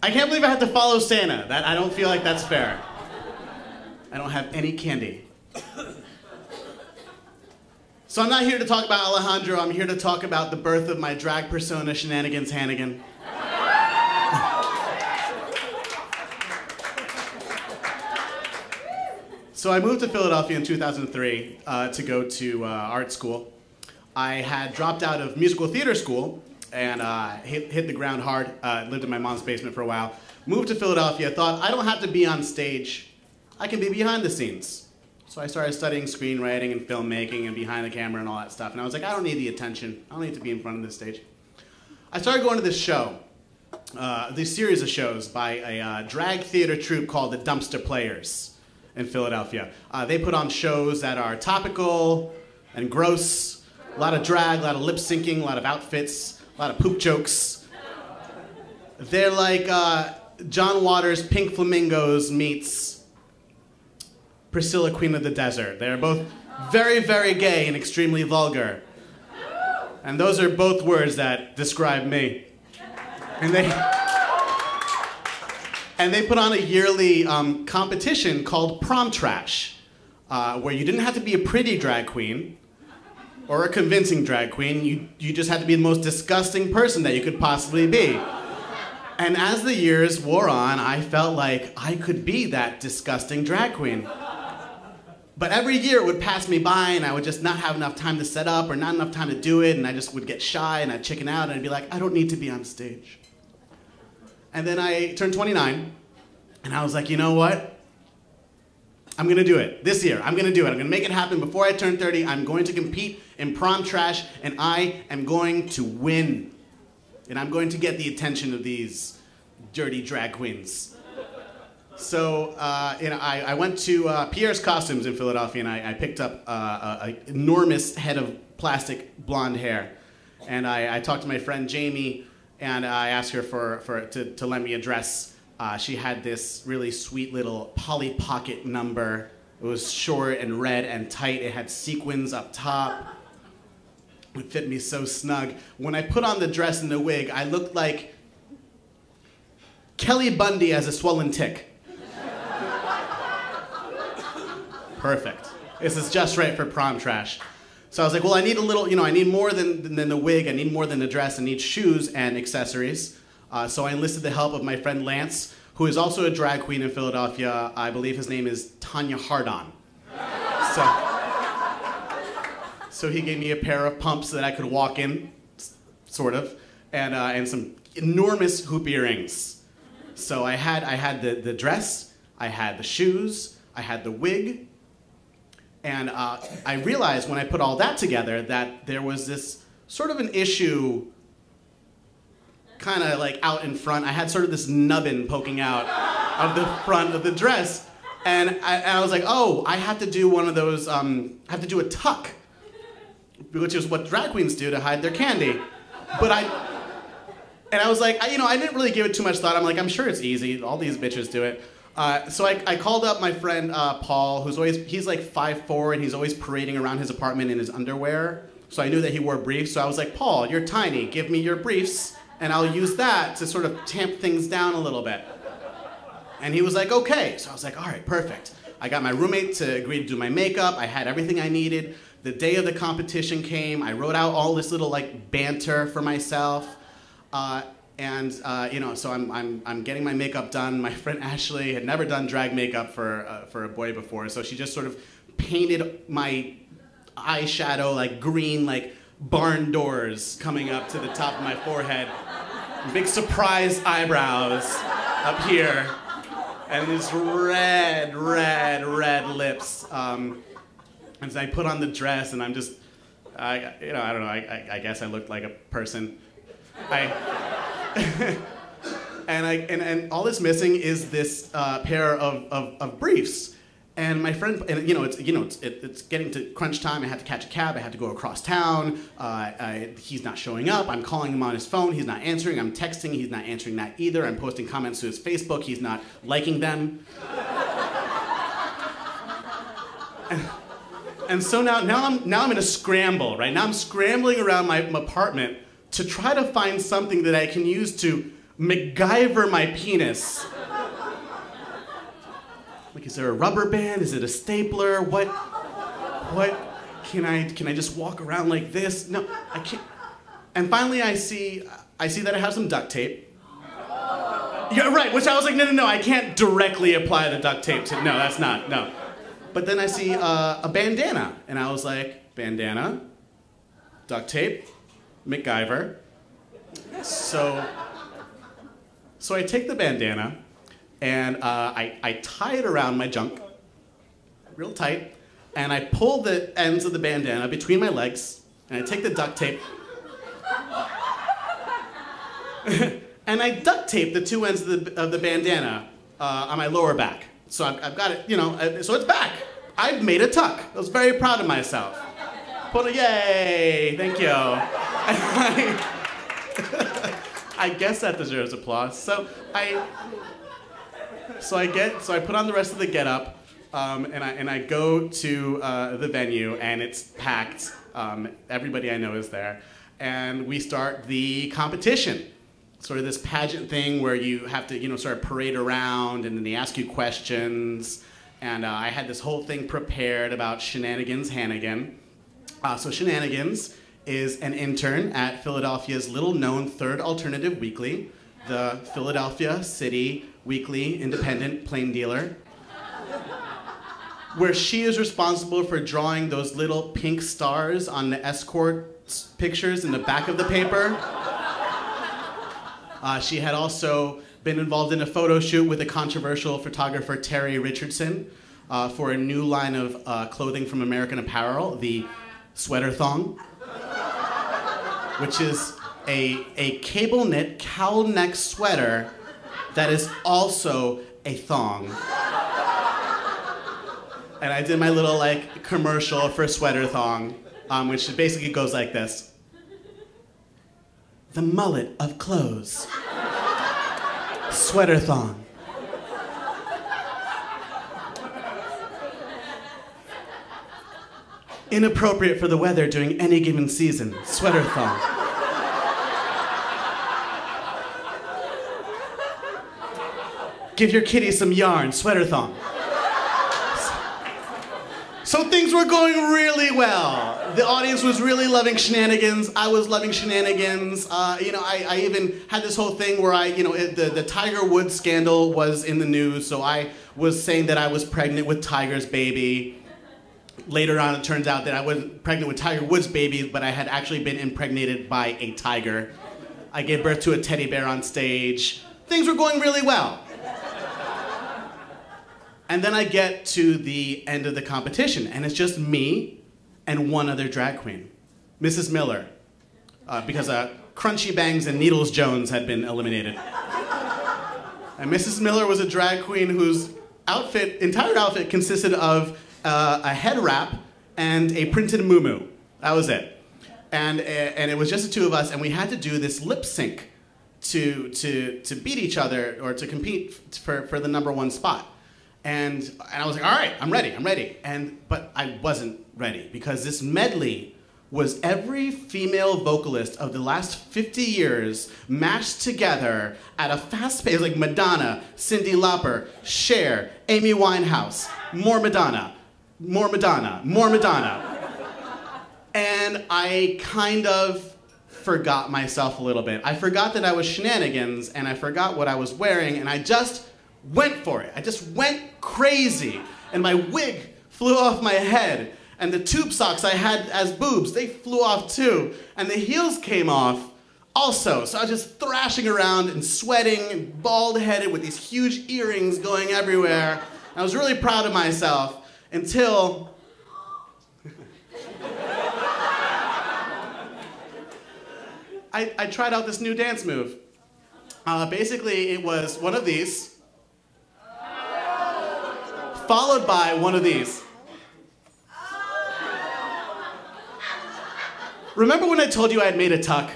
I can't believe I had to follow Santa. I don't feel like that's fair. I don't have any candy. So I'm not here to talk about Alejandro. I'm here to talk about the birth of my drag persona, Shenanigans Hannigan. So I moved to Philadelphia in 2003 to go to art school. I had dropped out of musical theater school and hit the ground hard. Lived in my mom's basement for a while. Moved to Philadelphia, thought I don't have to be on stage. I can be behind the scenes. So I started studying screenwriting and filmmaking and behind the camera and all that stuff. And I was like, I don't need the attention. I don't need to be in front of the stage. I started going to this show, this series of shows by a drag theater troupe called the Dumpster Players in Philadelphia. They put on shows that are topical and gross, a lot of drag, a lot of lip syncing, a lot of outfits, a lot of poop jokes. They're like John Waters' Pink Flamingos meets Priscilla, Queen of the Desert. They're both very, very gay and extremely vulgar. And those are both words that describe me. And they put on a yearly competition called Prom Trash, where you didn't have to be a pretty drag queen or a convincing drag queen. You just had to be the most disgusting person that you could possibly be. And as the years wore on, I felt like I could be that disgusting drag queen. But every year it would pass me by and I would just not have enough time to set up or not enough time to do it, and I just would get shy and I'd chicken out and I'd be like, I don't need to be on stage. And then I turned 29 and I was like, you know what? I'm gonna do it. This year, I'm gonna do it. I'm gonna make it happen before I turn 30. I'm going to compete in Prom Trash and I am going to win. And I'm going to get the attention of these dirty drag queens. So I went to Pierre's Costumes in Philadelphia and I picked up an enormous head of plastic blonde hair. And I talked to my friend Jamie and I asked her to lend me a dress. She had this really sweet little Polly Pocket number. It was short and red and tight. It had sequins up top. It fit me so snug. When I put on the dress and the wig, I looked like Kelly Bundy as a swollen tick. Perfect. This is just right for Prom Trash. So I was like, well, I need a little, I need more than the wig, I need more than the dress, I need shoes and accessories. So I enlisted the help of my friend Lance, who is also a drag queen in Philadelphia. I believe his name is Tanya Hardon. So he gave me a pair of pumps that I could walk in, sort of, and some enormous hoop earrings. So I had the dress, I had the shoes, I had the wig, and I realized when I put all that together that there was this sort of an issue kind of like out in front. I had sort of this nubbin poking out of the front of the dress, and I was like, oh, I have to do one of those, I have to do a tuck, which is what drag queens do to hide their candy. But I was like, I didn't really give it too much thought. I'm like, I'm sure it's easy. All these bitches do it. So I called up my friend Paul, he's like 5'4", and he's always parading around his apartment in his underwear. So I knew that he wore briefs. So I was like, Paul, you're tiny. Give me your briefs, and I'll use that to sort of tamp things down a little bit. And he was like, okay. So I was like, all right, perfect. I got my roommate to agree to do my makeup. I had everything I needed. The day of the competition came. I wrote out all this little like banter for myself. So I'm getting my makeup done. My friend Ashley had never done drag makeup for a boy before, so she just sort of painted my eyeshadow like green, like barn doors coming up to the top of my forehead. Big surprise eyebrows up here, and these red lips. And so I put on the dress, and I'm just, I don't know. I guess I looked like a person. And all that's missing is this pair of briefs. And my friend, and it's getting to crunch time. I had to catch a cab. I had to go across town. He's not showing up. I'm calling him on his phone. He's not answering. I'm texting. He's not answering that either. I'm posting comments to his Facebook. He's not liking them. And so now I'm in a scramble, right? Now I'm scrambling around my apartment to try to find something that I can use to MacGyver my penis. Like, is there a rubber band? Is it a stapler? What? Can I just walk around like this? No, I can't. And finally I see that I have some duct tape. Yeah, right, which I was like, no, I can't directly apply the duct tape to, no, that's not, no. But then I see a bandana, and I was like, bandana, duct tape, MacGyver. So I take the bandana, and I tie it around my junk, real tight, and I pull the ends of the bandana between my legs, and I take the duct tape, and I duct tape the two ends of the bandana on my lower back. So I've got it, so it's back. I've made a tuck. I was very proud of myself. Yay, thank you. I guess that deserves applause. So I put on the rest of the getup, and I go to the venue, and it's packed. Everybody I know is there, and we start the competition. Sort of this pageant thing where you have to, sort of parade around, and then they ask you questions. And I had this whole thing prepared about Shenanigans Hannigan. So Shenanigans is an intern at Philadelphia's little-known third alternative weekly, the Philadelphia City Weekly Independent Plain Dealer, where she is responsible for drawing those little pink stars on the escort pictures in the back of the paper. She had also been involved in a photo shoot with the controversial photographer Terry Richardson for a new line of clothing from American Apparel, the sweater thong, which is a cable knit cowl neck sweater that is also a thong. And I did my little commercial for sweater thong, which basically goes like this. The mullet of clothes. Sweater thong. Inappropriate for the weather during any given season. Sweater thong. Give your kitty some yarn. Sweater thong. So things were going really well. The audience was really loving Shenanigans. I was loving Shenanigans. I even had this whole thing where the Tiger Woods scandal was in the news, so I was saying that I was pregnant with Tiger's baby. Later on, it turns out that I wasn't pregnant with Tiger Woods' baby, but I had actually been impregnated by a tiger. I gave birth to a teddy bear on stage. Things were going really well. And then I get to the end of the competition, and it's just me and one other drag queen, Mrs. Miller, because Crunchy Bangs and Needles Jones had been eliminated. And Mrs. Miller was a drag queen whose entire outfit consisted of a head wrap and a printed muumuu. That was it. And it was just the two of us, and we had to do this lip sync to beat each other or to compete for the #1 spot. And I was like, all right, I'm ready. But I wasn't ready because this medley was every female vocalist of the last 50 years mashed together at a fast pace, like Madonna, Cyndi Lauper, Cher, Amy Winehouse, more Madonna. And I kind of forgot myself a little bit. I forgot that I was Shenanigans, and I forgot what I was wearing, and I just went for it. I just went crazy. And my wig flew off my head. And the tube socks I had as boobs, they flew off too. And the heels came off also. So I was just thrashing around and sweating and bald-headed with these huge earrings going everywhere. And I was really proud of myself until I tried out this new dance move. Basically, it was one of these, followed by one of these. Remember when I told you I had made a tuck?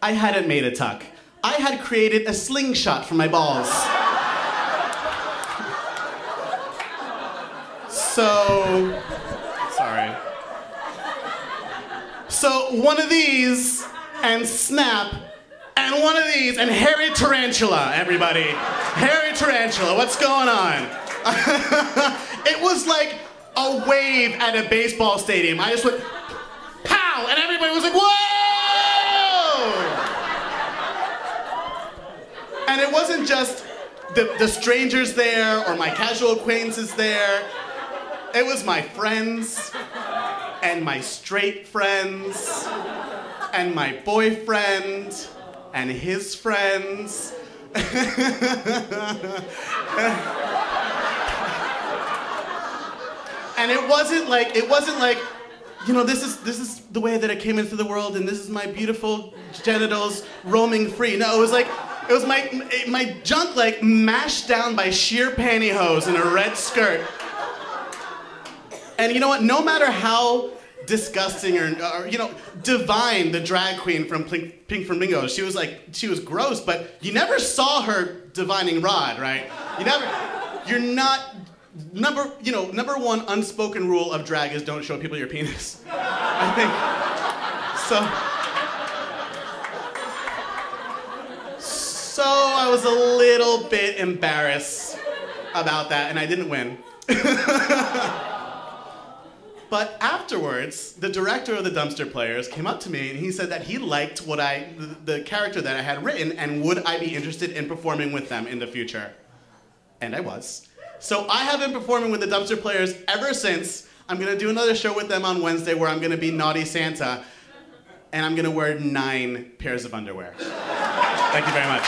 I hadn't made a tuck. I had created a slingshot for my balls. So one of these, and snap, and one of these, and hairy tarantula, everybody. Hairy tarantula, what's going on? It was like a wave at a baseball stadium. I just went, pow, and everybody was like, whoa! And it wasn't just the strangers there or my casual acquaintances there. It was my friends and my straight friends and my boyfriend and his friends. And it wasn't like, you know, this is the way that I came into the world, and this is my beautiful genitals roaming free. No, it was my junk like mashed down by sheer pantyhose in a red skirt. And you know what? No matter how disgusting or you know, divine the drag queen from Pink Flamingos, she was gross, but you never saw her divining rod, right? You're not. Number one unspoken rule of drag is don't show people your penis. I think. So I was a little bit embarrassed about that, and I didn't win. But afterwards, the director of the Dumpster Players came up to me and he said that he liked the character that I had written, and would I be interested in performing with them in the future? And I was. So I have been performing with the Dumpster Players ever since. I'm gonna do another show with them on Wednesday where I'm gonna be Naughty Santa, and I'm gonna wear 9 pairs of underwear. Thank you very much.